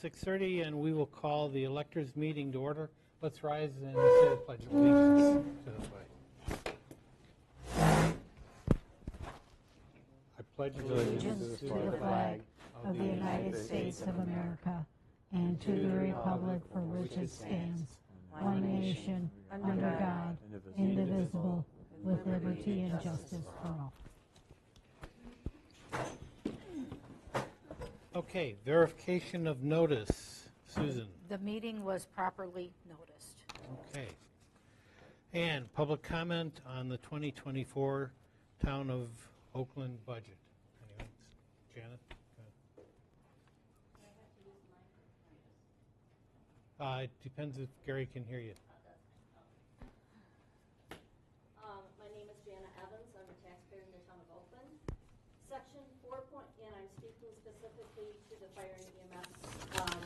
6:30, and we will call the electors meeting to order. Let's rise and say the Pledge of Allegiance to the flag. I pledge allegiance to the flag of the United States of America and to the republic for which it stands, one nation, under God, indivisible, with liberty and justice for all. Okay, verification of notice. Susan. The meeting was properly noticed. Okay. And public comment on the 2024 Town of Oakland budget. Anyone? Janet? It depends if Gary can hear you. My name is Jana Evans. I'm a taxpayer in the Town of Oakland. Section 4. And I'm speaking specifically to the Fire and EMS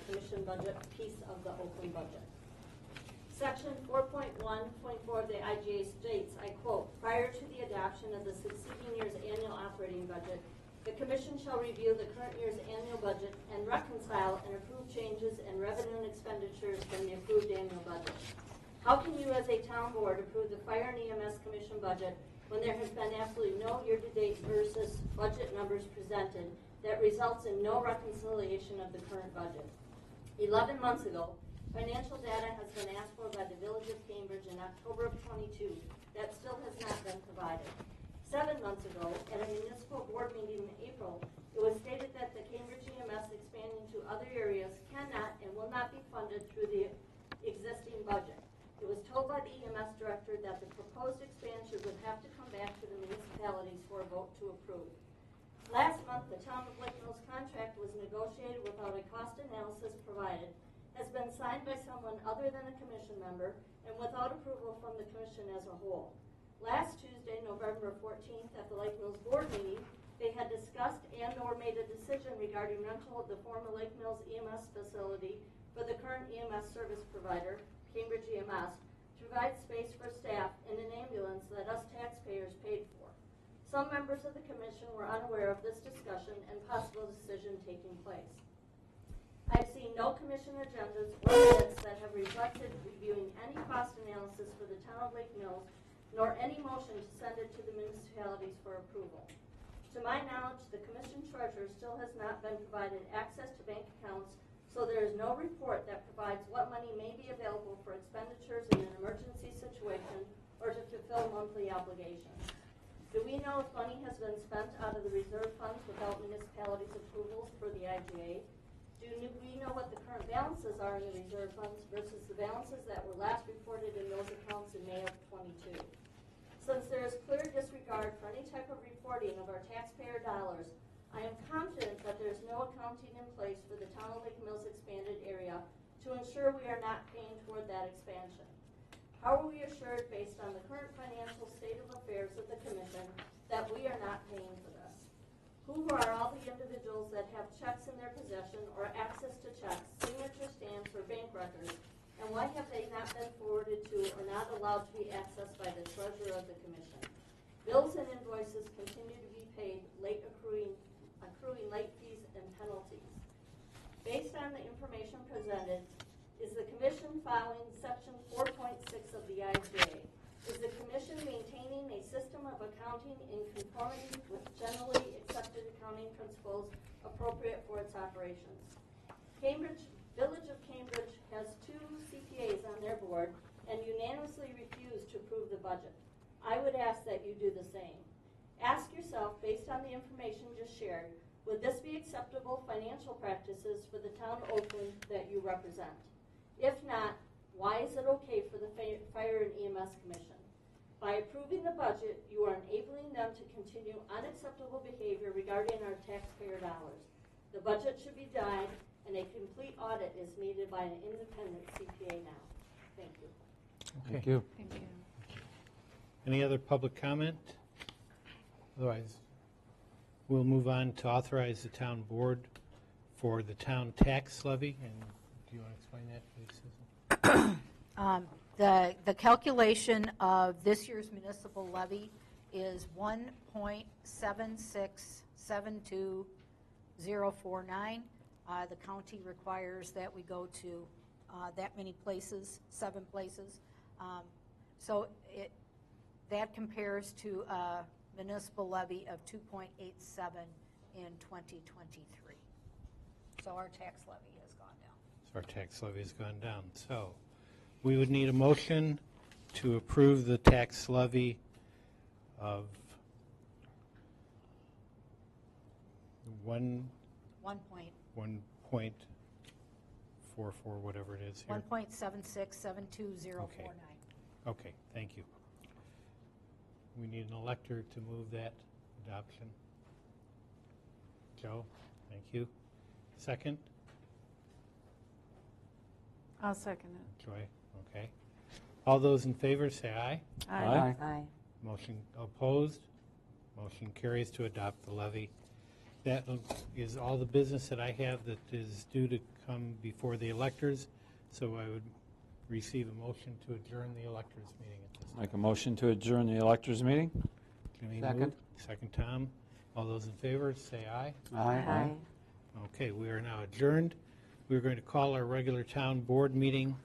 Commission budget piece of the Oakland budget. Section 4.1.4 of the IGA states, I quote, prior to the adoption of the succeeding year's annual operating budget, the Commission shall review the current year's annual budget and reconcile and approve changes in revenue and expenditures from the approved annual budget. How can you as a town board approve the Fire and EMS Commission budget when there has been absolutely no year-to-date versus budget numbers presented that results in no reconciliation of the current budget? 11 months ago, financial data has been asked for by the Village of Cambridge in October of 22 that still has not been provided. 7 months ago, at a municipal board meeting in April, it was stated that the Cambridge EMS expanding to other areas cannot and will not be funded through the existing budget. It was told by the EMS director that the proposed expansion would have to come back to the municipalities for a vote to approve. Last month, the Town of Lake Mills contract was negotiated without a cost analysis provided, has been signed by someone other than a commission member, and without approval from the commission as a whole. Last Tuesday, November 14th, at the Lake Mills board meeting, they had discussed and or made a decision regarding rental of the former Lake Mills EMS facility for the current EMS service provider, Cambridge EMS, to provide space for staff and an ambulance that us taxpayers paid for. Some members of the commission were unaware of this discussion and possible decision taking place. I've seen no commission agendas or minutes that have reflected reviewing any cost analysis for the Town of Lake Mills, nor any motion to send it to the municipalities for approval. To my knowledge, the commission treasurer still has not been provided access to bank accounts, so there is no report that provides what money may be available for expenditures in an emergency situation or to fulfill monthly obligations. Do we know if money has been spent out of the reserve funds without municipalities' approvals for the IGA? Do we know what the current balances are in the reserve funds versus the balances that were last reported in those accounts in May of 22? Since there is clear disregard for any type of reporting of our taxpayer dollars, I am confident that there is no accounting in place for the Town of Lake Mills expanded area to ensure we are not paying toward that expansion. How are we assured, based on the current financial state of affairs of the Commission, that we are not paying for this? Who are all the individuals that have checks in their possession or access to checks, signature stamps, or bank records, and why have they not been forwarded to or not allowed to be accessed by the treasurer of the Commission? Bills and invoices continue to be paid, accruing late fees and penalties. Based on the information presented, is the Commission following Section 4.6 of the IGA? Is the Commission maintaining a system of accounting in conformity with generally accepted accounting principles appropriate for its operations? Village of Cambridge has 2 CPAs on their board and unanimously refused to approve the budget. I would ask that you do the same. Ask yourself, based on the information just shared, would this be acceptable financial practices for the Town of Oakland that you represent? If not, why is it okay for the Fire and EMS Commission? By approving the budget, you are enabling them to continue unacceptable behavior regarding our taxpayer dollars. The budget should be done, and a complete audit is needed by an independent CPA now. Thank you. Okay. Thank you. Thank you. Any other public comment? Otherwise, we'll move on to authorize the town board for the town tax levy. And do you want to explain that, please, Susan? The calculation of this year's municipal levy is 1.7672049. The county requires that we go to that many places, 7 places. So that compares to a municipal levy of 2.87 in 2023. So our tax levy has gone down. So our tax levy has gone down. So we would need a motion to approve the tax levy of 1.44, whatever it is here. 1.76720049. Okay, thank you. We need an elector to move that adoption. Joe, thank you. Second? I'll second it. Joy, okay. All those in favor say aye. Aye. Motion opposed? Motion carries to adopt the levy. That is all the business that I have that is due to come before the electors. So I would receive a motion to adjourn the electors meeting at this time. Make a motion to adjourn the electors meeting. Jimmy Second. moved. Second, Tom. All those in favor say aye. Aye. Okay, we are now adjourned. We're going to call our regular town board meeting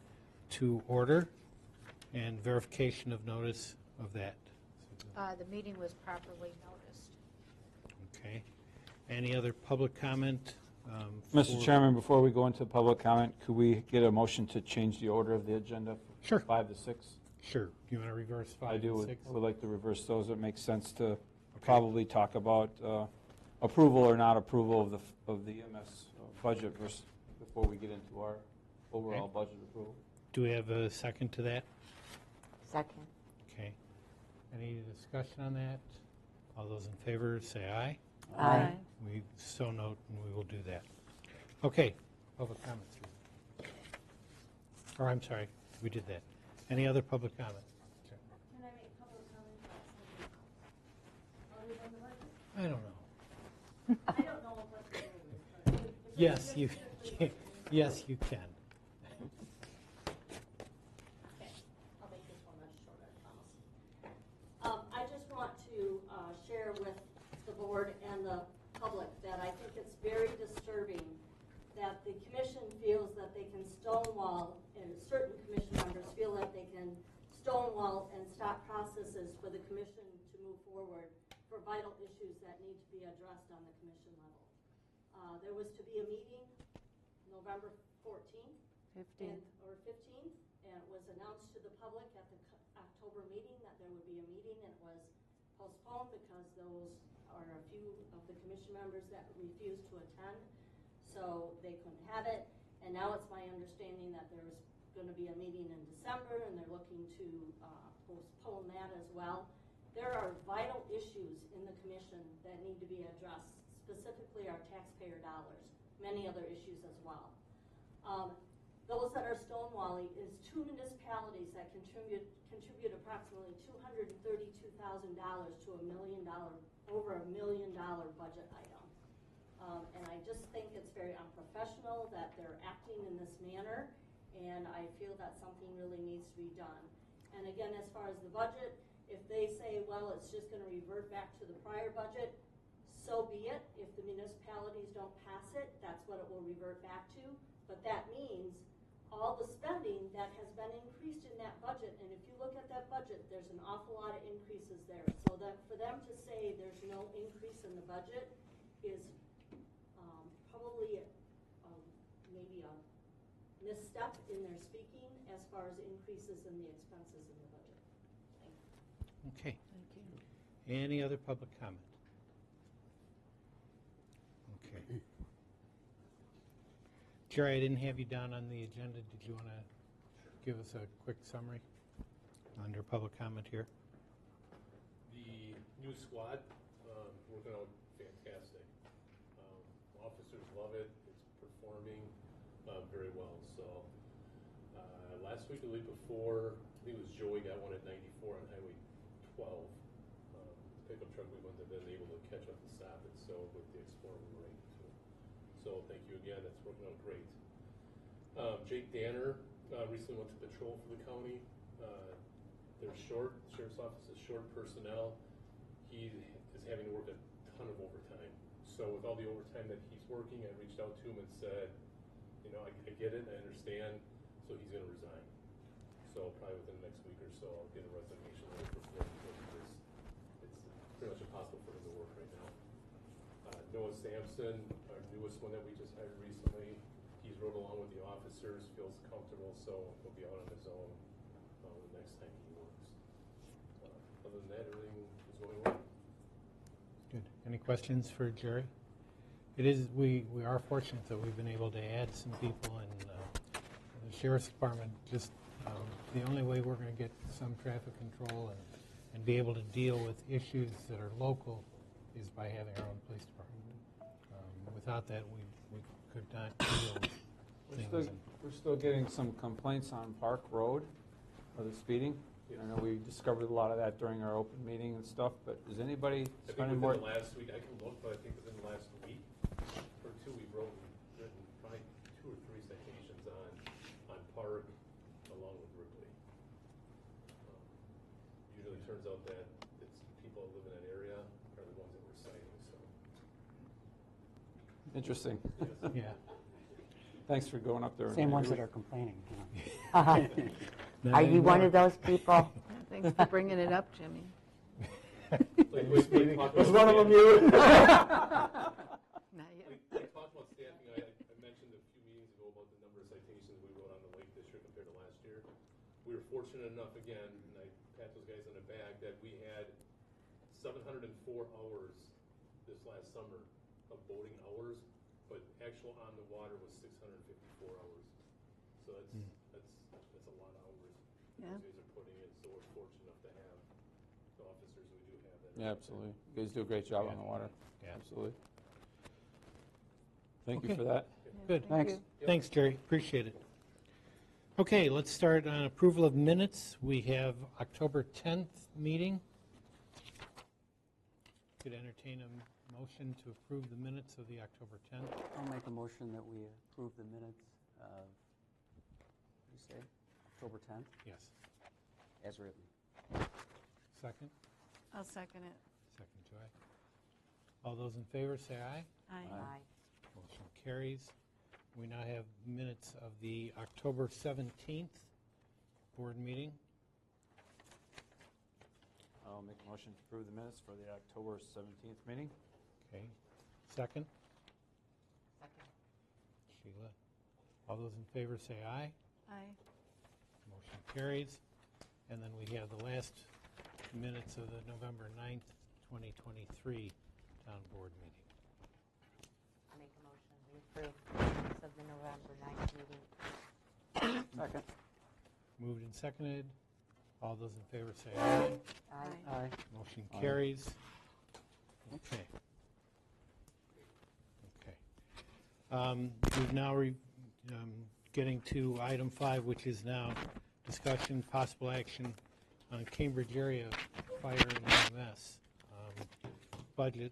to order and verification of notice of that. The meeting was properly noticed. Okay. Any other public comment? Mr. for- Chairman, before we go into public comment, could we get a motion to change the order of the agenda? Sure. 5 to 6? Sure. Do you want to reverse 5 I do. and 6? Would like to reverse those. It makes sense to probably talk about approval or not approval of the EMS budget versus before we get into our overall budget approval. Do we have a second to that? Second. Okay. Any discussion on that? All those in favor say aye. Aye. We so note, and we will do that. Okay, public comments. Or I'm sorry, we did that. Any other public comment? Sure. Can I make public comment about something else? Other than the budget? I don't know. I don't know what the rule is, but if it's Yes, you just- can. Yes, you can. Okay, I'll make this one much shorter, I promise. I just want to share with the board and the public that I think it's very disturbing that the commission feels that they can stonewall, and certain commission members feel that they can stonewall and stop processes for the commission to move forward for vital issues that need to be addressed on the commission level. There was to be a meeting November 14th. 15th. Or 15th, and it was announced to the public at the October meeting that there would be a meeting, and it was postponed because those are a few of the commission members that refused to attend, so they couldn't have it. And now it's my understanding that there's going to be a meeting in December, and they're looking to postpone that as well. There are vital issues in the commission that need to be addressed, specifically our taxpayer dollars, many other issues as well. Those that are stonewalling is 2 municipalities that contribute approximately $232,000 to over $1 million budget item. And I just think it's very unprofessional that they're acting in this manner, and I feel that something really needs to be done. And again, as far as the budget, if they say, well, it's just going to revert back to the prior budget, so be it. If the municipalities don't pass it, that's what it will revert back to. But that means all the spending that has been increased in that budget, and if you look at that budget, there's an awful lot of increases there. So that for them to say there's no increase in the budget is probably maybe a misstep in their speaking as far as increases in the expenses in the budget. Thank you. Okay. Thank you. Any other public comment? Okay. Jerry, I didn't have you down on the agenda. Did you want to give us a quick summary under public comment here? The new squad, working out fantastic. Officers love it. It's performing very well. So last week, the week before, I think it was Joey got one at 94 on Highway 12. Pickup truck, we wouldn't have been able to catch up to stop it. So with the Explorer, we were able to. So thank you again. It's working out great. Jake Danner recently went to patrol for the county. They're short. The sheriff's office is short personnel. He is having to work a ton of overtime. So with all the overtime that he's working, I reached out to him and said, I get it, I understand, so he's gonna resign. So probably within the next week or so, I'll get a resignation letter for him because it's pretty much impossible for him to work right now. Noah Sampson, our newest one that we just hired recently, he's rode along with the officers, feels comfortable, so he'll be out on his own the next time he works. Other than that, everything is going well. Good. Any questions for Jerry? It is, we are fortunate that we've been able to add some people, and the Sheriff's Department just, the only way we're going to get some traffic control and be able to deal with issues that are local is by having our own police department. Without that, we could not deal with things. We're still getting some complaints on Park Road of the speeding. I know we discovered a lot of that during our open meeting and stuff, but is anybody I think spending within more? the last week, I can look, but I think within the last week or two, we've written probably 2 or 3 citations on Park along with Ripley. Usually turns out that it's people that live in that area are the ones that we're citing, so. Interesting. Yeah. Thanks for going up there. Same Maybe ones we- that are complaining. Not Are you one anymore. of those people? Thanks for bringing it up, Jimmy. Was one of them you? Not yet. I talked about staffing. I mentioned a few meetings ago about the number of citations we wrote on the lake this year compared to last year. We were fortunate enough, again, and I pat those guys on the back, that we had 704 hours this last summer of boating hours, but actual on the water was 654 hours. So that's a lot of hours Yeah. those guys are putting in, so we're fortunate enough to have the officers we do have that. Yeah, absolutely. You guys do a great job on the water. Yeah. Absolutely. Thank Okay. you for that. Good. Thanks. Thanks, Jerry. Appreciate it. Okay, let's start on approval of minutes. We have October 10th meeting. Could entertain a motion to approve the minutes of the October 10th. I'll make a motion that we approve the minutes of, what do you say, October 10th, Yes. as written. Second? I'll second it. Second, Joy. All those in favor say aye. Aye. Motion carries. We now have minutes of the October 17th board meeting. I'll make a motion to approve the minutes for the October 17th meeting. Okay. Second? Second. Sheila. All those in favor say aye. Aye. Motion carries. And then we have the last minutes of the November 9th, 2023 town board meeting. I make a motion we approve the minutes of the November 9th meeting. Second. Moved and seconded. All those in favor say aye. Aye. Aye. Motion Aye. carries. Okay. Okay. We've now getting to item 5, which is now discussion, possible action on Cambridge area fire and EMS budget.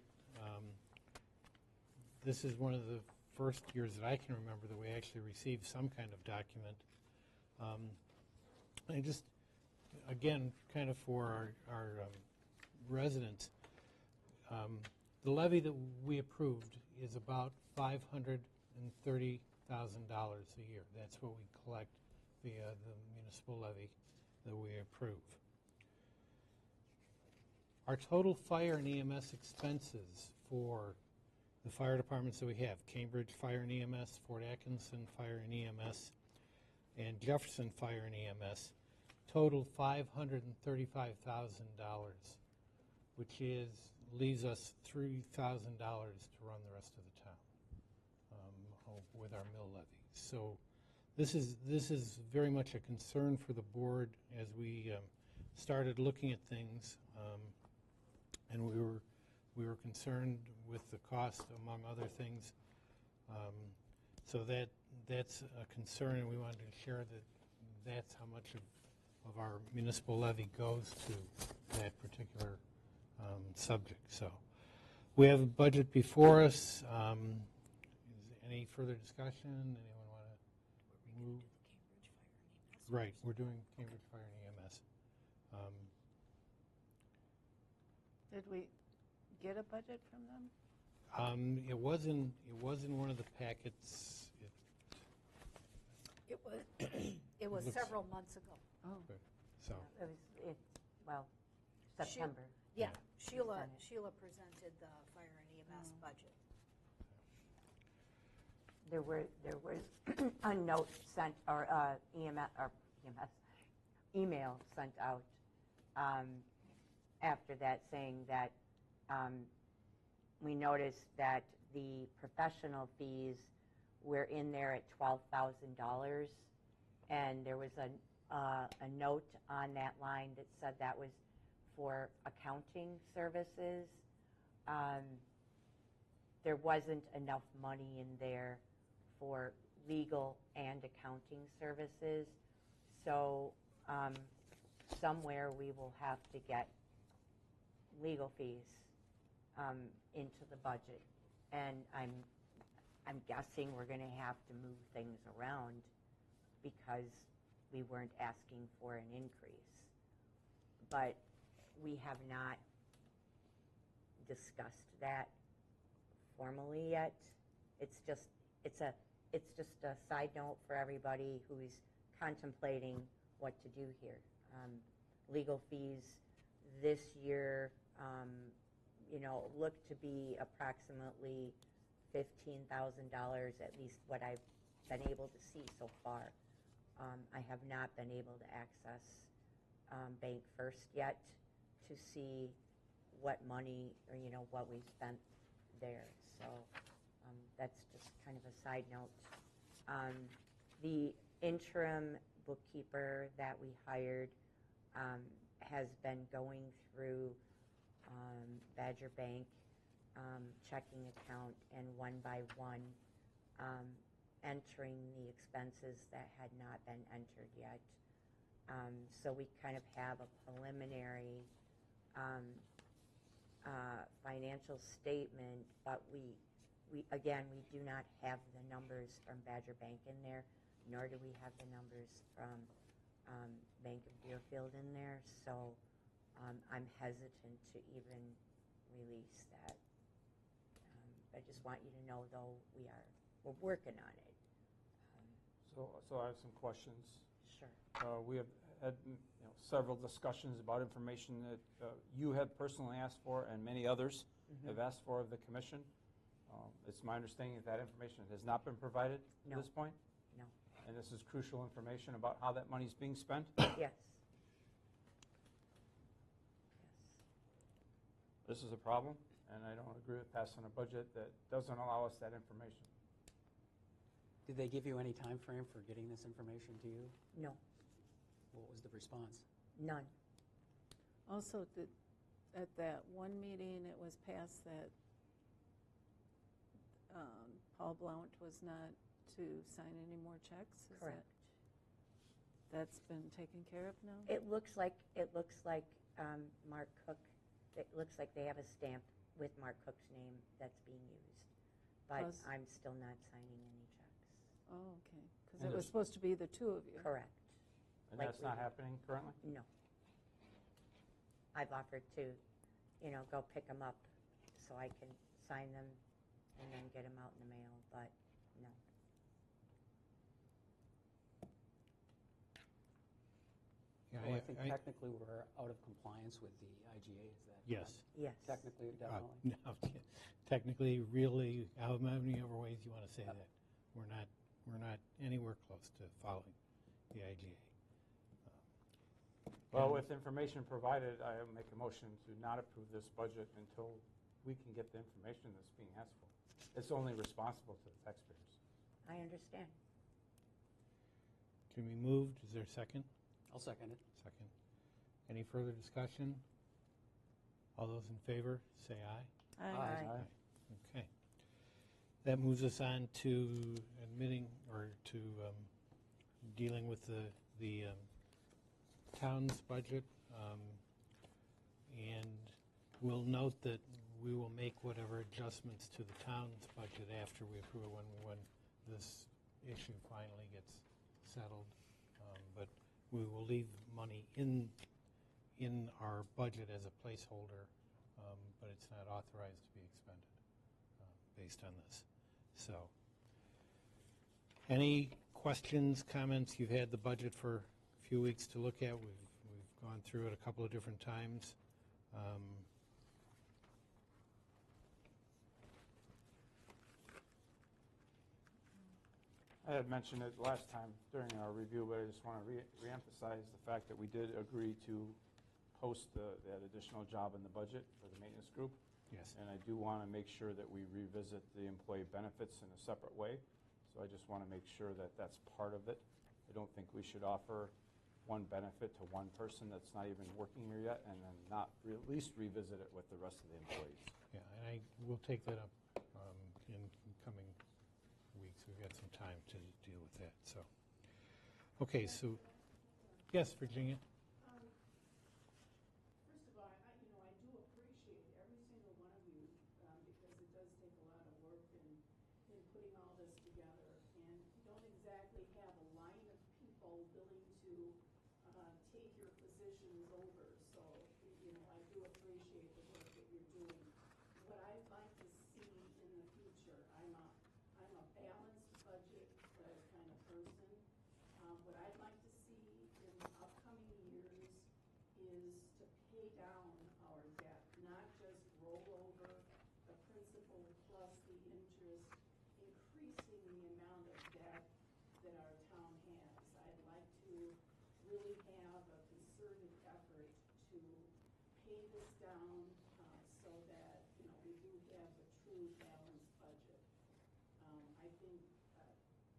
This is one of the first years that I can remember that we actually received some kind of document. And just, again, kind of for our residents, the levy that we approved is about $530,000 a year. That's what we collect via the municipal levy that we approve. Our total fire and EMS expenses for the fire departments that we have, Cambridge Fire and EMS, Fort Atkinson Fire and EMS, and Jefferson Fire and EMS, total $535,000, which leaves us $3,000 to run the rest of the town with our mill levy. So this is very much a concern for the board as we started looking at things, and we were concerned with the cost, among other things. So that's a concern, and we wanted to share that that's how much of our municipal levy goes to that particular subject. So we have a budget before us. Is any further discussion? Anyone want to move? Right, we're doing Cambridge Fire and EMS. Did we get a budget from them? It was in one of the packets. It was, it was Looks- several months ago. Oh, So, Well, She- September. Yeah, Yeah. Sheila Presented. presented the fire and EMS budget. There was a note sent, or email sent out after that saying that we noticed that the professional fees were in there at $12,000, and there was a note on that line that said that was for accounting services. There wasn't enough money in there for legal and accounting services. So somewhere we will have to get legal fees into the budget. And I'm guessing we're going to have to move things around because we weren't asking for an increase. But we have not discussed that formally yet. It's just a side note for everybody who's contemplating what to do here. Legal fees this year, look to be approximately $15,000, at least what I've been able to see so far. I have not been able to access Bank First yet to see what money or what we spent there. So that's just kind of a side note. The interim bookkeeper that we hired has been going through Badger Bank checking account and one by one entering the expenses that had not been entered yet. So we kind of have a preliminary financial statement, but we do not have the numbers from Badger Bank in there, nor do we have the numbers from Bank of Deerfield in there. So I'm hesitant to even release that. I just want you to know, though, we're working on it. So I have some questions. Sure. We have had several discussions about information that you have personally asked for and many others have asked for of the commission. It's my understanding that that information has not been provided No. at this point? No. And this is crucial information about how that money is being spent? Yes. Yes. This is a problem, and I don't agree with passing a budget that doesn't allow us that information. Did they give you any time frame for getting this information to you? No. What was the response? None. also, at that one meeting, it was passed that Paul Blount was not to sign any more checks? Is Correct. That's been taken care of now? It looks like Mark Cook. It looks like they have a stamp with Mark Cook's name that's being used, but Plus- I'm still not signing any checks. Oh, okay. Because And it was there's- supposed to be the two of you. Correct. And Like that's we not do. happening currently? No. I've offered to, go pick them up so I can sign them and then get them out in the mail, but no. yeah, Well, I think technically we're out of compliance with the IGA, is that? yes. Yes. Technically, definitely. No, technically, really, how many other ways you want to say that? We're not anywhere close to following the IGA. Well, with information provided, I make a motion to not approve this budget until we can get the information that's being asked for. It's only responsible to the taxpayers. I understand. Can be moved? Is there a second? I'll second it. Second. Any further discussion? All those in favor, say aye. Aye. Okay. That moves us on to admitting or to dealing with the town's budget. And we'll note that we will make whatever adjustments to the town's budget after we approve it when this issue finally gets settled. But we will leave money in our budget as a placeholder, but it's not authorized to be expended. based on this. So, any questions, comments? You've had the budget for a few weeks to look at. We've gone through it a couple of different times. I had mentioned it last time during our review, but I just want to reemphasize the fact that we did agree to post that additional job in the budget for the maintenance group. Yes. And I do want to make sure that we revisit the employee benefits in a separate way. So I just want to make sure that that's part of it. I don't think we should offer one benefit to one person that's not even working here yet and then not at least revisit it with the rest of the employees. Yeah, and I will take that up in coming weeks. We've got some time to deal with that. So, okay, so yes, Virginia. First of all, I do appreciate every single one of you because it does take a lot of work in putting all this together. And you don't exactly have a line of people willing to take your positions over. So, I do appreciate the work that you're doing. What I'd like to see in the future, I'm a balanced budget kind of person. What I'd like to see in the upcoming years is to pay down our debt, not just roll over the principal plus the interest, increasing the amount of debt that our town has. I'd like to really have a concerted effort to pay this down so that, we do have a true balanced budget. I think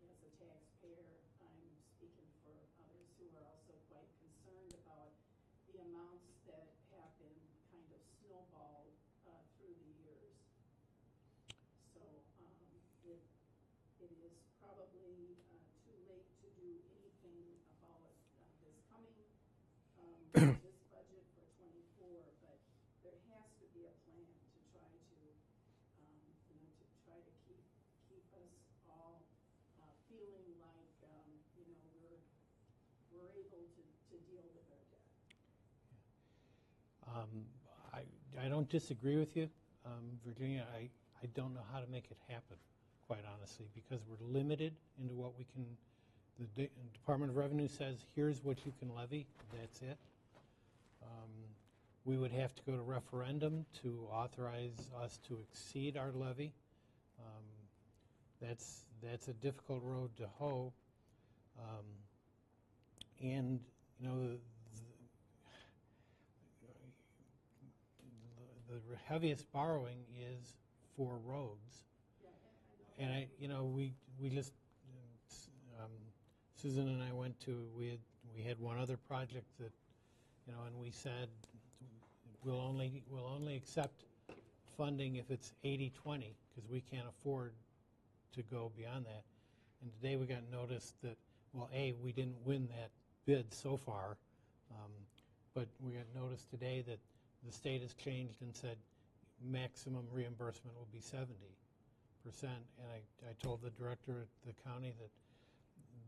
as a taxpayer, I'm speaking for others who are also quite concerned about the amounts that have been kind of snowballed through the years. So it is probably too late to do anything about this coming this budget for '24, but there has to be a plan to try to keep us all feeling like we're able to deal with our debt. I don't disagree with you, Virginia. I don't know how to make it happen, quite honestly, because we're limited into what we can. The Department of Revenue says, here's what you can levy, that's it. We would have to go to referendum to authorize us to exceed our levy. That's a difficult road to hoe. And, the heaviest borrowing is for roads. And we just, Susan and I went to, we had one other project that, and we said we'll only accept funding if it's 80-20 because we can't afford to go beyond that. And today we got notice that, well, we didn't win that bid so far, but we got notice today that the state has changed and said maximum reimbursement will be 70%. And I told the director at the county that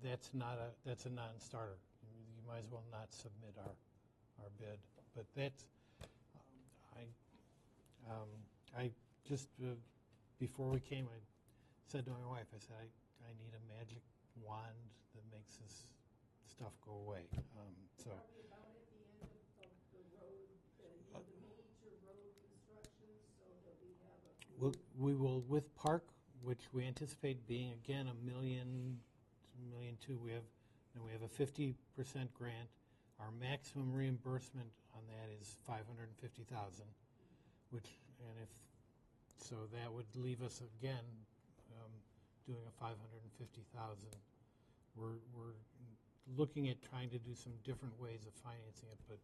that's a non-starter. You might as well not submit our bid. But that's I just before we came, I said to my wife, I said I need a magic wand that makes this stuff go away. So. Are we about at the end of the road, the major road construction, so that we have We will with Park, which we anticipate being again $1 million, $1.2 million. We have a 50% grant. Our maximum reimbursement on that is $550,000, so that would leave us again doing a $550,000. We're looking at trying to do some different ways of financing it, but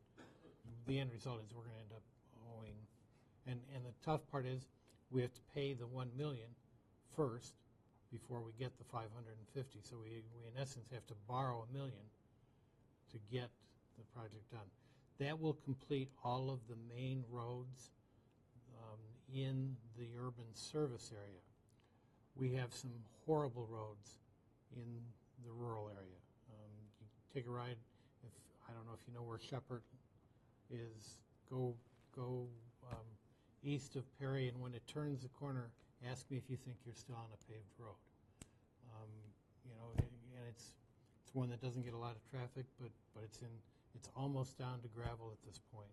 the end result is we're going to end up owing. And the tough part is we have to pay the $1 million first before we get the 550. So we in essence have to borrow $1 million to get the project done. That will complete all of the main roads in the urban service area. We have some horrible roads in the rural area. You take a ride. I don't know if you know where Shepherd is. Go east of Perry, and when it turns the corner, ask me if you think you're still on a paved road. You know, and it's one that doesn't get a lot of traffic, but it's almost down to gravel at this point.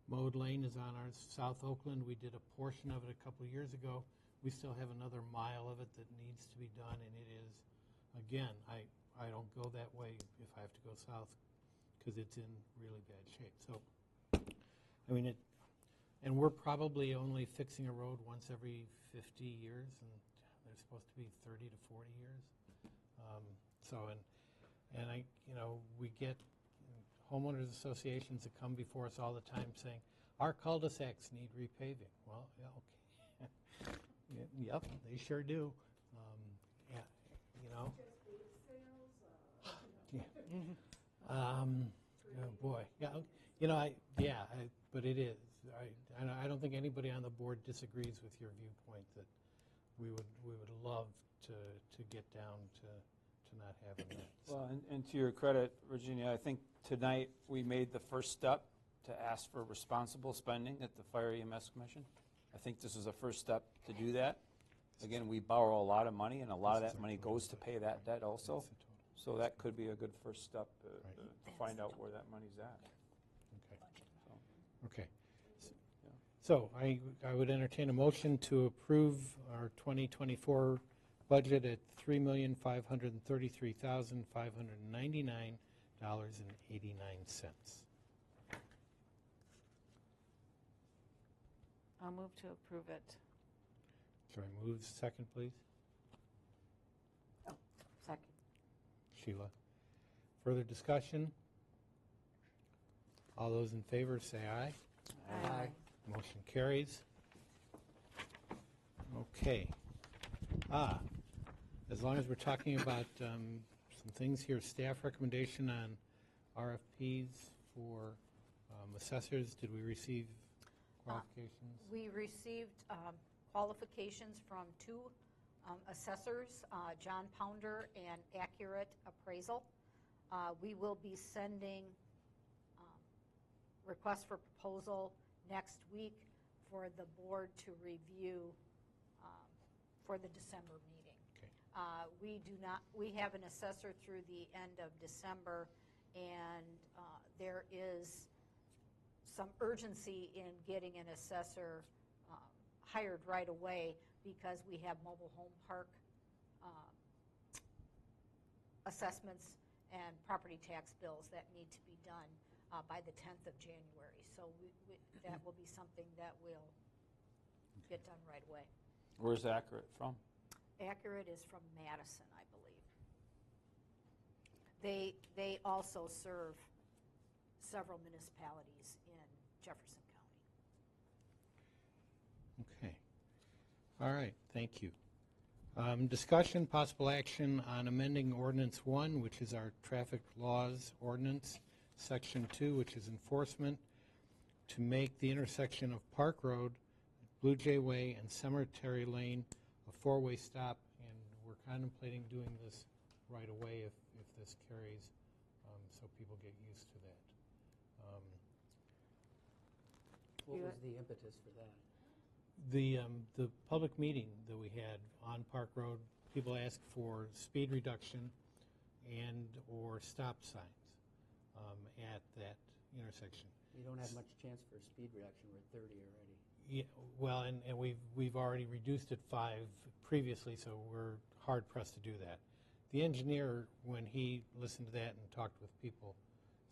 Mode Lane is on our South Oakland. We did a portion of it a couple of years ago. We still have another mile of it that needs to be done, and it is, again, I don't go that way if I have to go south because it's in really bad shape. So, I mean, and we're probably only fixing a road once every 50 years, and they're supposed to be 30 to 40 years. And I, you know, we get homeowners associations that come before us all the time saying, our cul-de-sacs need repaving. Well, yeah, okay. Yep, they sure do. Yeah, you know. Yeah. Oh boy, yeah, you know, but it is. I don't think anybody on the board disagrees with your viewpoint that we would love to get down to not having that. Well, and to your credit, Virginia, I think tonight we made the first step to ask for responsible spending at the Fire EMS Commission. I think this is a first step to do that. Again, we borrow a lot of money, and a lot of that money goes to pay that debt also. So that could be a good first step to find out where that money's at. Okay. So I would entertain a motion to approve our 2024 budget at $3,533,599.89. I'll move to approve it. Sorry, move second, please. Second. Sheila. Further discussion? All those in favor say aye. Aye. Motion carries. Okay. As long as we're talking about some things here, staff recommendation on RFPs for assessors. Did we receive qualifications? We received qualifications from two assessors, John Pounder and Accurate Appraisal. We will be sending requests for proposal next week for the board to review for the December meeting. Okay. We have an assessor through the end of December, and there is some urgency in getting an assessor hired right away because we have mobile home park assessments and property tax bills that need to be done by the 10th of January. So that will be something that will get done right away. Where's Accurate from? Accurate is from Madison, I believe. They also serve several municipalities in Jefferson County. Okay. All right, thank you. Discussion, possible action on amending Ordinance 1, which is our traffic laws ordinance, Section 2, which is enforcement, to make the intersection of Park Road, Blue Jay Way, and Cemetery Lane a four-way stop, and we're contemplating doing this right away if this carries, so people get used to that. What was the impetus for that? The public meeting that we had on Park Road, people asked for speed reduction and or stop signs at that intersection. You don't have much chance for a speed reduction. We're at 30 already. Yeah, well, and we've already reduced it 5 previously, so we're hard pressed to do that. The engineer, when he listened to that and talked with people,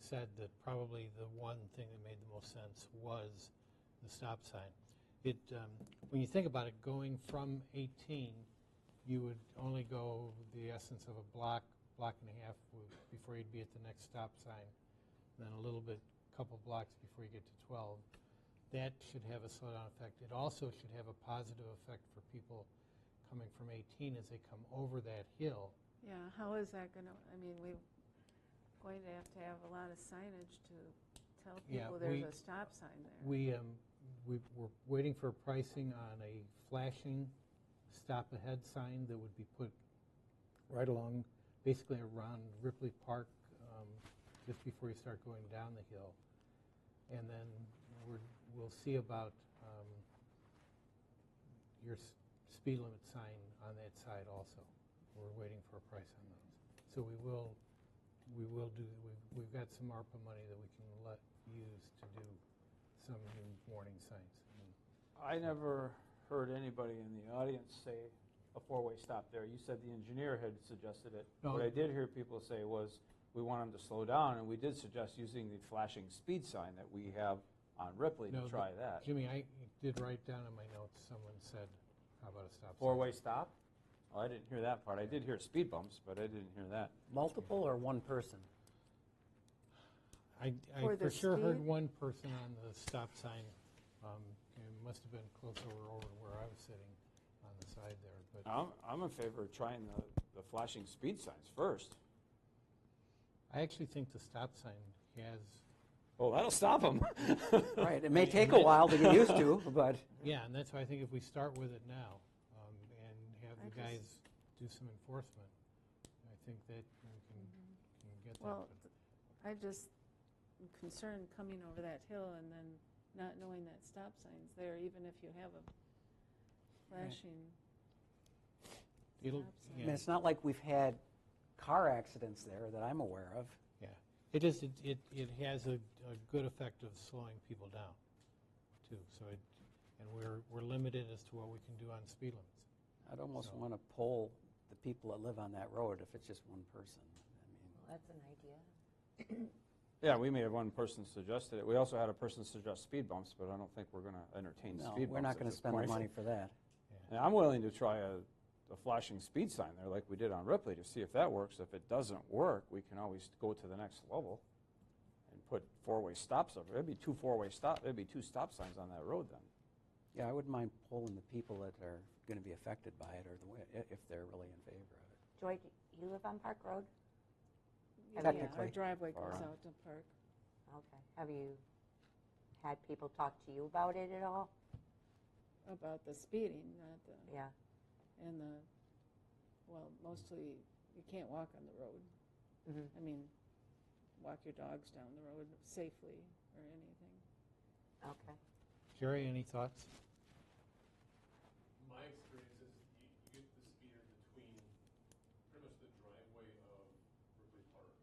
said that probably the one thing that made the most sense was the stop sign. When you think about it, going from 18, you would only go the essence of a block and a half before you'd be at the next stop sign, then a little bit, couple blocks before you get to 12. That should have a slowdown effect. It also should have a positive effect for people coming from 18 as they come over that hill. Yeah, how is that going to, I mean, we're going to have a lot of signage to tell people there's a stop sign there. We're waiting for pricing on a flashing stop ahead sign that would be put right along, basically around Ripley Park, just before you start going down the hill. And then we'll see about, your speed limit sign on that side also. We're waiting for a price on those. So we've got some ARPA money that we can use to do some new warning signs. I never heard anybody in the audience say a four-way stop there. You said the engineer had suggested it. No. What I did hear people say was, we want them to slow down, and we did suggest using the flashing speed sign that we have on Ripley to try that. Jimmy, I did write down in my notes, someone said, how about a stop sign? Four-way stop? Oh, I didn't hear that part. I did hear speed bumps, but I didn't hear that. Multiple or one person? I For the for sure heard speed? one person on the stop sign. It must have been close over to where I was sitting on the side there. But I'm in favor of trying the flashing speed signs first. I actually think the stop sign has, Well, that'll stop them. Right, it may take a while to get used to, but yeah, and that's why I think if we start with it now and have the I guys do some enforcement, I think that we can get that. Well, But I just am concerned coming over that hill and then not knowing that stop sign's there, even if you have a flashing it'll, stop sign. I mean, yeah, it's not like we've had car accidents there that I'm aware of. yeah. It has a good effect of slowing people down, too. So and we're limited as to what we can do on speed limits. I'd almost So- want to poll the people that live on that road if it's just one person. I mean, That's an idea. Yeah, we may have one person suggested it. We also had a person suggest speed bumps, but I don't think we're going to entertain no, speed bumps. we're not at going to this spend the point. money for that. And I'm willing to try a flashing speed sign there like we did on Ripley to see if that works. If it doesn't work, we can always go to the next level and put four-way stops over. There'd be two stop signs on that road then. Yeah, I wouldn't mind polling the people that are going to be affected by it or if they're really in favor of it. Joy, you live on Park Road? Yeah, Technically. our driveway goes Or- out to Park. Okay. Have you had people talk to you about it at all? About the speeding, not the, Yeah. and the, well, mostly you can't walk on the road. Mhm. I mean, walk your dogs down the road safely or anything. Okay. Jerry, any thoughts? My experience is you get the speeder between pretty much the driveway of Ripley Park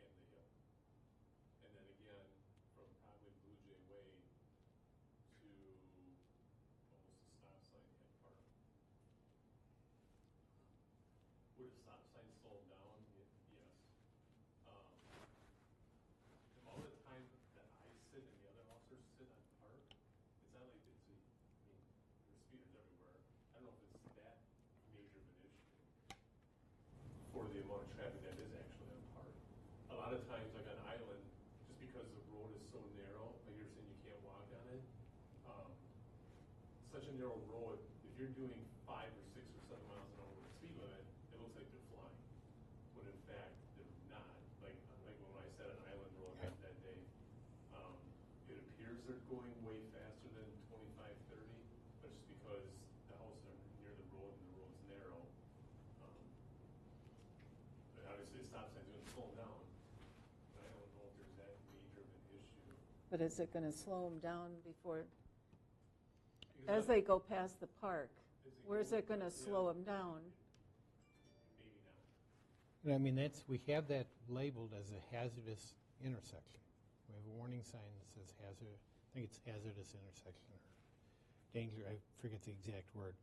and the hill. And then again, from probably Blue Jay Way to almost the stop sign at Park. Would a stop sign slow them down? Yes. The amount of time that I sit and the other officers sit on Park, it's not like it's, there's speeders everywhere. I don't know if it's that major of an issue for the amount of traffic that is actually on Park. A lot of times, like on Island, just because the road is so narrow, like you're saying you can't walk on it, such a narrow road, if you're doing 5 or 6 or 7 miles an hour with the speed limit, it looks like they're flying. When in fact, they're not. Like when I sat on Island Road that day, it appears they're going way faster than 25, 30, but just because the houses are near the road and the road's narrow. But obviously, the stop sign's going to slow them down. But I don't know if there's that major of an issue. But is it going to slow them down before, Because as they go past the park? as they Where's go- it going to yeah. slow them down? Maybe not. And I mean, we have that labeled as a hazardous intersection. We have a warning sign that says hazard, I think it's hazardous intersection or danger, I forget the exact word.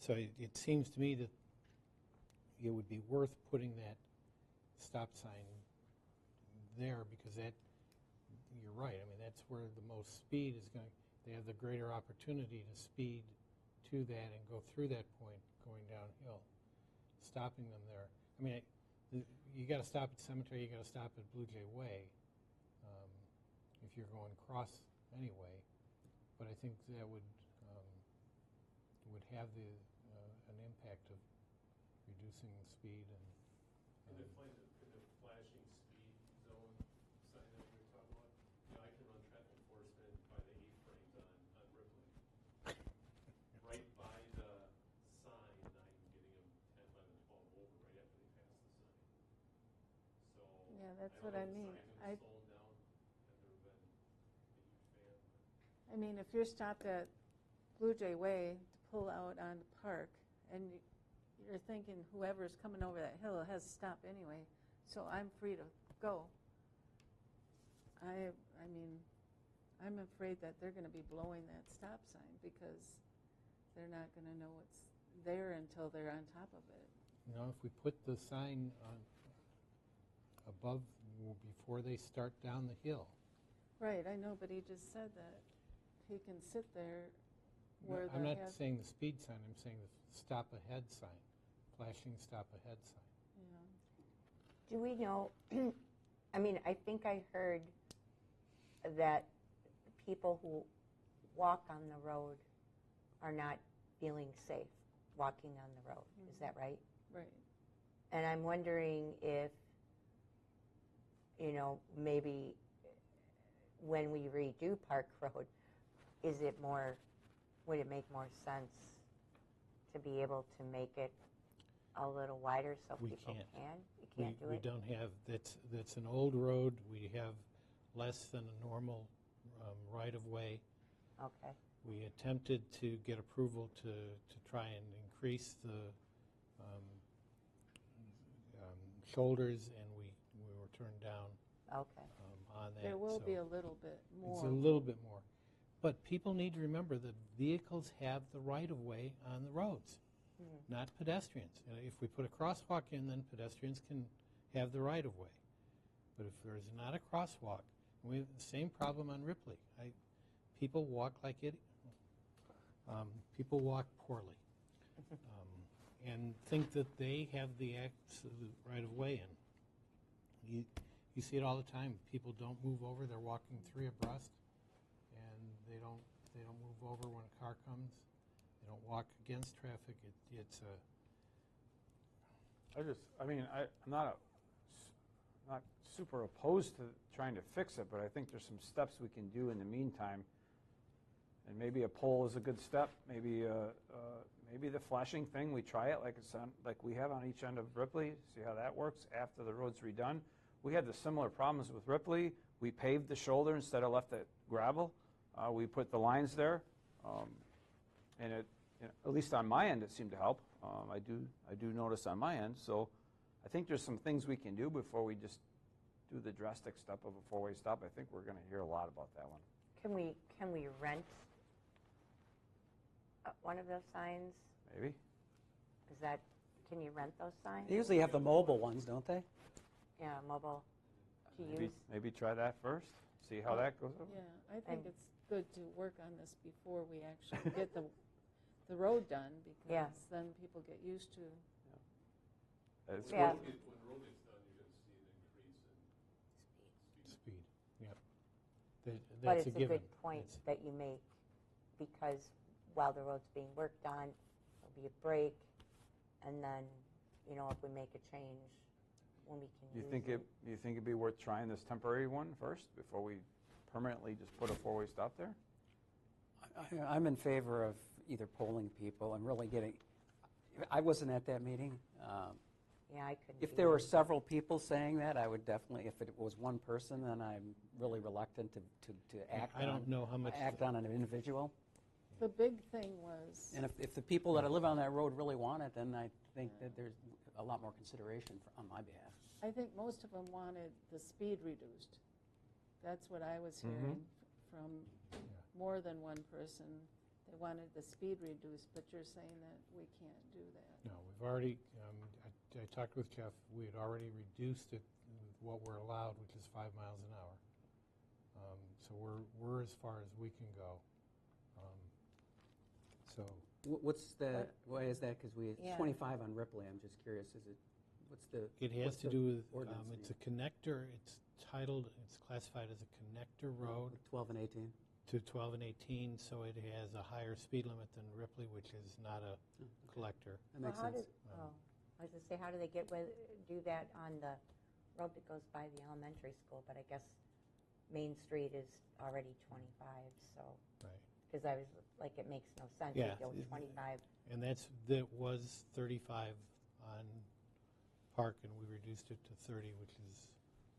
So it seems to me that it would be worth putting that stop sign there because you're right, I mean, that's where the most speed is going. They have the greater opportunity to speed to that and go through that point going downhill. Stopping them there. I mean, you got to stop at Cemetery, you got to stop at Blue Jay Way if you're going across anyway. But I think that would have an impact of reducing the speed and. Could the flashing speed zone sign that we were talking about? I can run traffic enforcement by the A-frames on Ripley. Right by the sign, I'm getting them 10, 11, 12 over right after they pass the sign. So. Yeah, that's don't what know I if the mean. sign's gonna slow them down. I've never been a huge fan. I mean, if you're stopped at Blue Jay Way to pull out on the park, and you're thinking whoever's coming over that hill has to stop anyway, so I'm free to go. I mean, I'm afraid that they're going to be blowing that stop sign because they're not going to know what's there until they're on top of it. You know, if we put the sign on above before they start down the hill. Right, I know, but he just said that he can sit there where I'm they not have, saying the speed sign, I'm saying the stop ahead sign, flashing stop ahead sign. you know, Do we know, I mean, I think I heard that people who walk on the road are not feeling safe walking on the road. Is that right? right. And I'm wondering if, you know, maybe when we redo Park Road, would it make more sense to be able to make it a little wider so We people can't. can? You can't do We it? don't have, that's an old road, we have less than a normal right-of-way. Okay. We attempted to get approval to try and increase the shoulders, and we were turned down Okay. on that. There will so be a little bit more. It's a little bit more. But people need to remember that vehicles have the right-of-way on the roads, not pedestrians. If we put a crosswalk in, then pedestrians can have the right-of-way. But if there's not a crosswalk, we have the same problem on Ripley. People walk like idiots. People walk poorly and think that they have the absolute right-of-way. And you see it all the time. People don't move over. They're walking three abreast, and they don't move over when a car comes. They don't walk against traffic. I'm not super opposed to trying to fix it, but I think there's some steps we can do in the meantime. And maybe a pole is a good step. Maybe the flashing thing, we try it like we have on each end of Ripley, see how that works after the road's redone. We had the similar problems with Ripley. We paved the shoulder instead of left it gravel. We put the lines there, and it, at least on my end, it seemed to help. I do notice on my end. So I think there's some things we can do before we just do the drastic step of a four-way stop. I think we're going to hear a lot about that one. Can we rent one of those signs? Maybe. Can you rent those signs? They usually have the mobile ones, don't they? Yeah, mobile to use. Maybe try that first. See how that goes over. Yeah, I think it's good to work on this before we actually get the road done, because then people get used to. It's Yeah. When the road gets done, you're going to see an increase in speed. Yep. But That's it's a given. good point that you make, because while the road's being worked on, there'll be a break, and then, you know, if we make a change, when we can use it. You think it'd be worth trying this temporary one first before we permanently just put a four-way stop there? I'm in favor of either polling people and really getting. I wasn't at that meeting. Yeah, I couldn't. If there were several people saying that, I would definitely. If it was one person, then I'm really reluctant to act. I don't know how much act on an individual. The big thing was, And if the people that live on that road really want it, then I think that there's a lot more consideration on my behalf. I think most of them wanted the speed reduced. That's what I was hearing from more than one person. They wanted the speed reduced, but you're saying that we can't do that. No, we've already, I talked with Jeff, we had already reduced it, what we're allowed, which is 5 miles an hour. So we're as far as we can go. So What's the? Why is that? Because it's Yeah. 25 on Ripley. I'm just curious. Is it? What's the? it has what's to the do with, ordinance it's mean? a connector, it's classified as a connector road 12 and 18. to 12 and 18, so it has a higher speed limit than Ripley, which is not a collector. That makes Well, sense. I was going to say, how do they do that on the road that goes by the elementary school? But I guess Main Street is already 25, so. Right. Because I was like, it makes no sense Yeah. to go 25. And that was 35 on Park, and we reduced it to 30, which is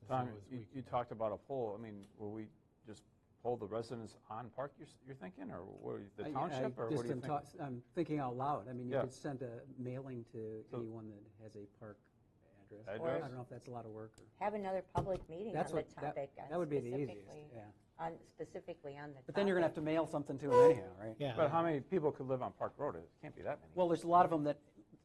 as Tom, low as we you can. talked about a pole. I mean, will we just poll the residents on Park, you're thinking, or the I township, or what just do you am think? I'm thinking out loud. I mean, you Yeah. could send a mailing to So- anyone that has a park address. Address? I don't know if that's a lot of work. Or, Have another public meeting on That's the what- topic. that would be the easiest, yeah. Specifically on the topic. But then you're going to have to mail something to them anyhow, right? Yeah. But how many people could live on Park Road? It can't be that many. Well, there's a lot of them that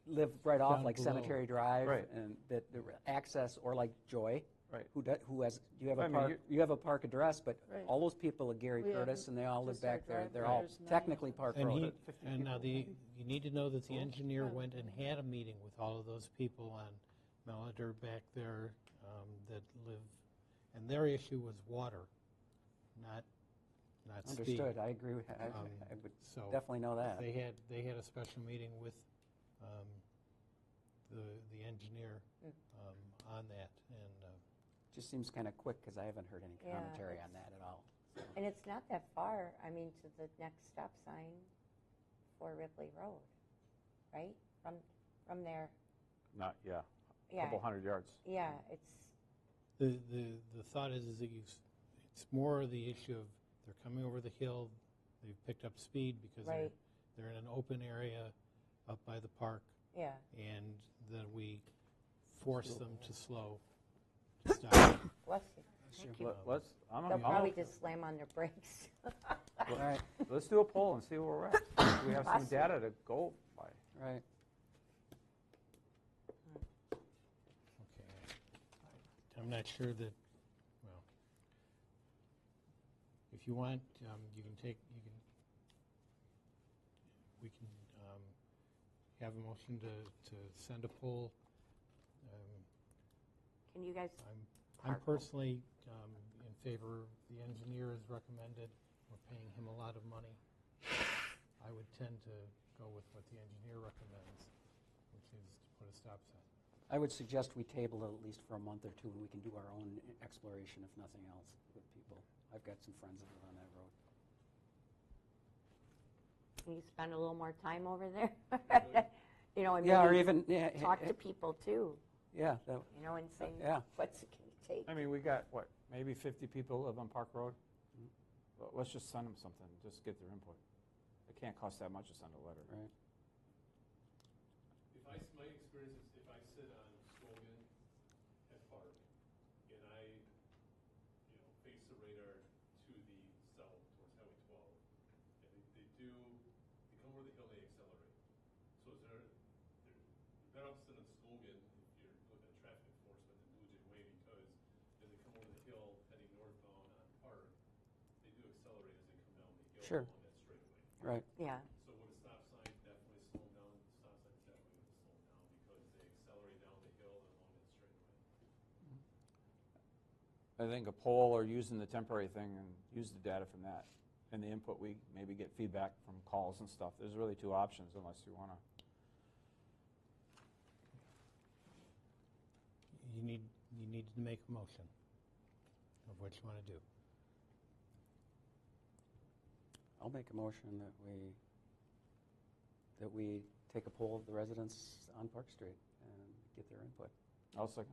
live right off, Down like below. Cemetery Drive, Right. and that access, or like Joy, Right. who has, you have I a mean, park, you have a park address, but Right. all those people are Gary We have Curtis, and they all live just our back there. They're driveway. all There's nine technically of Park And Road. he, 50 and now people. you need to know that the engineer went and had a meeting with all of those people on Melander back there that live, and their issue was water, not speed. Understood, I agree, I would So definitely know that. they had a special meeting with the engineer on that, and Just seems kind of quick, because I haven't heard any Yeah, commentary on that at all. And it's not that far, I mean, to the next stop sign for Ripley Road, right? From there, Not, yeah, a yeah, couple hundred yards. yeah, it's, the thought is that it's more the issue of they're coming over the hill, they've picked up speed because Right. they're in an open area up by the park, yeah. and then we force them to slow, to stop. Bless you. Thank you. Let's, They'll probably just slam on their brakes. All right, let's do a poll and see where we're at. We have some Awesome. data to go by. right. Okay. I'm not sure that, well, if you want, we can have a motion to send a poll. Can you guys, I'm personally in favor, the engineer has recommended, we're paying him a lot of money. I would tend to go with what the engineer recommends, which is to put a stop sign. I would suggest we table it at least for a month or two, and we can do our own exploration, if nothing else, with people. I've got some friends that live on that road. can you spend a little more time over there? You know, and Yeah, or maybe even, talk to people too, yeah, you know, and say, Yeah. what's it going to take? I mean, we got, what, maybe 50 people live on Park Road? Well, let's just send them something, just get their input. It can't cost that much to send a letter. right. My experience is if I sit on Scogan at Park and I, face the radar to the south towards Highway 12, and they come over the hill, they accelerate. So is there better off to sit on Scogan if you're looking at traffic enforcement than Blue Jay Way, because as they come over the hill heading northbound on Park, they do accelerate as they come down the hill Sure. along that straightaway. Right. Yeah, So would a stop sign definitely slow them down? The stop sign is definitely going to slow them down because they accelerate down the hill and along that straightaway. I think a poll or using the temporary thing and use the data from that. And the input, we maybe get feedback from calls and stuff. There's really two options unless you want to. You need to make a motion of what you want to do. I'll make a motion that we take a poll of the residents on Park Street and get their input. I'll second.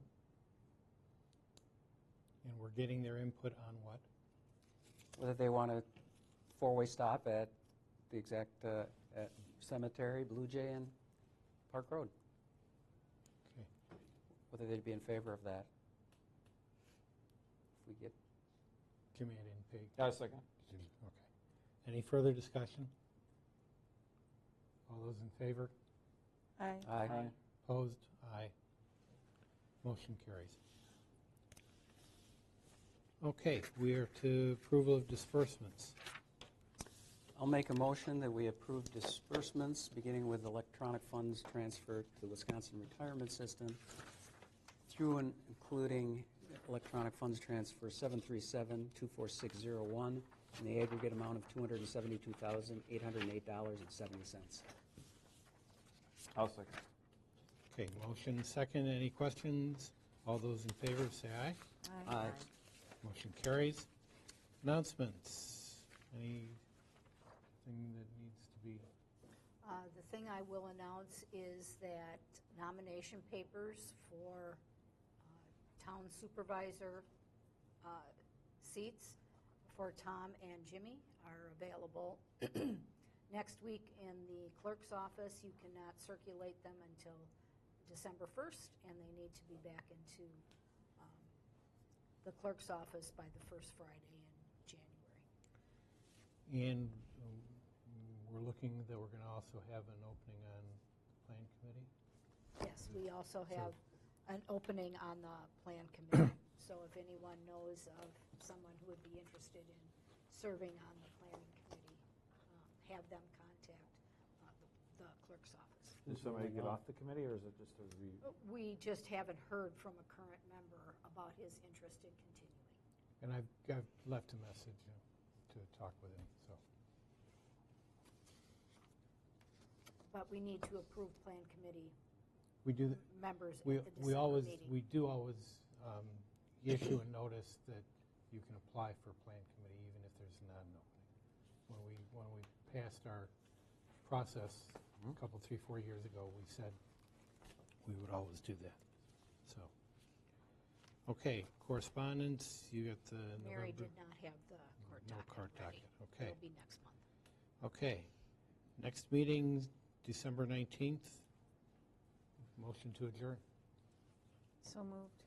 And we're getting their input on what? Whether they want a four-way stop at the exact, at Cemetery, Blue Jay, and Park Road. Okay. Whether they'd be in favor of that. If we get, Jimmy, I didn't pay. Yeah, second. Okay. Any further discussion? All those in favor? Aye. aye. Opposed? Aye. Motion carries. Okay, we are to approval of disbursements. I'll make a motion that we approve disbursements, beginning with electronic funds transfer to the Wisconsin Retirement System, through and including electronic funds transfer 737-24601 in the aggregate amount of $272,808.70. I'll second. Okay, motion second. Any questions? All those in favor say aye. Aye. Motion carries. Announcements. Anything that needs to be? The thing I will announce is that nomination papers for town supervisor seats for Tom and Jimmy are available next week in the clerk's office. You cannot circulate them until December 1st, and they need to be back into the clerk's office by the first Friday in January. And we're looking that we're going to also have an opening on the plan committee? Yes, we also have an opening on the plan committee. So if anyone knows of someone who would be interested in serving on the planning committee, have them contact the clerk's office. Did somebody get off the committee, or is it just a We just haven't heard from a current member about his interest in continuing. And I've left a message to talk with him, so. But we need to approve plan committee We do, members at we the December meeting. we do always issue a notice that you can apply for plan committee even if there's not an opening. When we passed our process a couple, 3, 4 years ago, we said we would always do that. So, okay, correspondence, you got the Mary November. did not have the court No docket court ready. docket, okay. It'll be next month. Okay, next meeting, December 19th. Motion to adjourn. So moved.